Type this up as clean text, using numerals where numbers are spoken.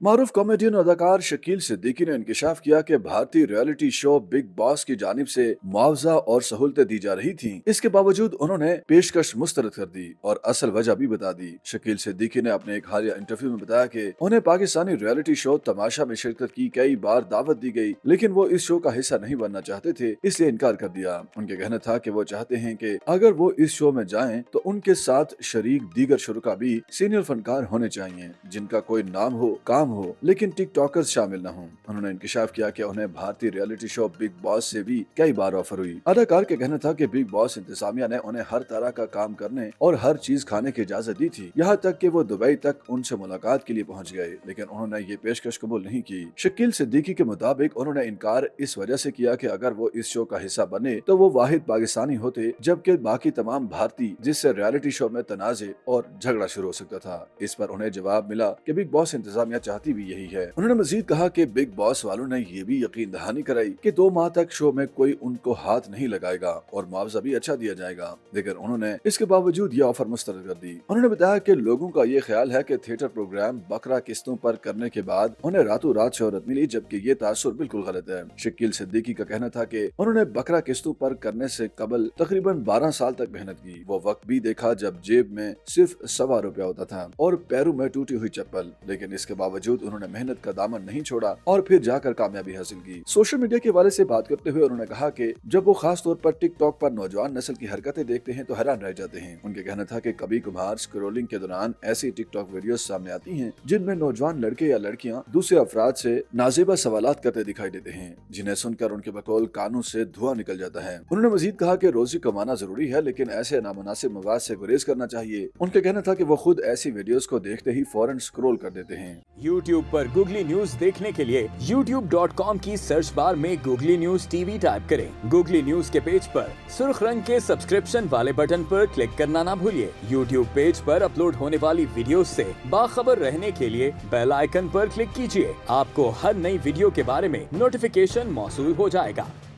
मारूफ comedian अदाकार शकील सिद्दीकी ने इंकशाफ किया कि भारतीय रियलिटी शो बिग बॉस की जानिब से मुआवजा और सहूलतें दी जा रही थीं। इसके बावजूद उन्होंने पेशकश मुस्तरद कर दी और असल वजह भी बता दी। शकील सिद्दीकी ने अपने एक हालिया इंटरव्यू में बताया कि उन्हें पाकिस्तानी रियलिटी शो तमाशा में शिरकत की कई बार दावत दी गई, लेकिन वो इस शो का हिस्सा नहीं बनना चाहते थे, इसलिए इनकार कर दिया। उनके कहना था कि वो चाहते हैं कि अगर वो इस शो में जाएं तो उनके साथ शरीक दीगर शुरका भी सीनियर फनकार होने चाहिए, जिनका कोई नाम हो, काम हो, लेकिन टिकटॉकर्स शामिल न हों। उन्होंने इंकशाफ किया कि उन्हें भारतीय रियलिटी शो बिग बॉस से भी कई बार ऑफर हुई। अदाकार के कहना था कि बिग बॉस इंतजामिया ने उन्हें हर तरह का काम करने और हर चीज खाने की इजाजत दी थी, यहाँ तक कि वो दुबई तक उनसे मुलाकात के लिए पहुंच गए, लेकिन उन्होंने ये पेशकश कबूल नहीं की। शकील सिद्दीकी के मुताबिक उन्होंने इनकार इस वजह से किया कि अगर वो इस शो का हिस्सा बने तो वो वाहिद पाकिस्तानी होते, जबकि बाकी तमाम भारतीय, जिससे रियलिटी शो में तनाजे और झगड़ा शुरू हो सकता था। इस पर उन्हें जवाब मिला कि बिग बॉस इंतजामिया चाहती भी यही है। उन्होंने मजीद कहा कि बिग बॉस वालों ने ये भी यकीन दहानी कराई कि 2 माह तक शो में कोई उनको हाथ नहीं लगाएगा और मुआवजा भी अच्छा दिया जाएगा, लेकिन उन्होंने इसके बावजूद ये ऑफर मुस्तरद कर दी। उन्होंने बताया कि लोगों का ये ख्याल है कि थिएटर प्रोग्राम बकरा किस्तों पर करने के बाद उन्हें रातों रात शोहरत मिली, जबकि ये तासुर बिल्कुल गलत है। शकील सिद्दीकी का कहना था कि उन्होंने बकरा किस्तों पर करने से कबल तकरीबन 12 साल तक मेहनत की। वो वक्त भी देखा जब जेब में सिर्फ ₹1.25 होता था और पैरों में टूटी हुई चप्पल, लेकिन इसके बावजूद उन्होंने मेहनत का दामन नहीं छोड़ा और फिर जाकर कामयाबी हासिल की। सोशल मीडिया के हवाले से बात करते हुए उन्होंने कहा कि जब वो खास तौर पर टिकटॉक पर नौजवान नस्ल की हरकतें देखते हैं तो हैरान रह जाते हैं। उनके कहना था कि कभी कभार स्क्रोलिंग के दौरान ऐसी टिकटॉक वीडियोस सामने आती हैं जिनमें नौजवान लड़के या लड़कियां दूसरे अफराद से नाजेबा सवालात करते दिखाई देते हैं, जिन्हें सुनकर उनके बकौल कानों से धुआं निकल जाता है। उन्होंने मजीद कहा कि रोजी कमाना जरूरी है, लेकिन ऐसे नामुनासिब मवाद से गुरेज करना चाहिए। उनका कहना था कि वो खुद ऐसी वीडियोस को देखते ही फौरन स्क्रोल कर देते हैं। YouTube पर गूगली न्यूज देखने के लिए youtube.com की सर्च बार में गूगली न्यूज टीवी टाइप करें। गूगली न्यूज के पेज पर सुर्ख रंग के सब्सक्रिप्शन वाले बटन पर क्लिक करना ना भूलिए। YouTube पेज पर अपलोड होने वाली वीडियोस से बाखबर रहने के लिए बेल आइकन पर क्लिक कीजिए। आपको हर नई वीडियो के बारे में नोटिफिकेशन मौसूल हो जाएगा।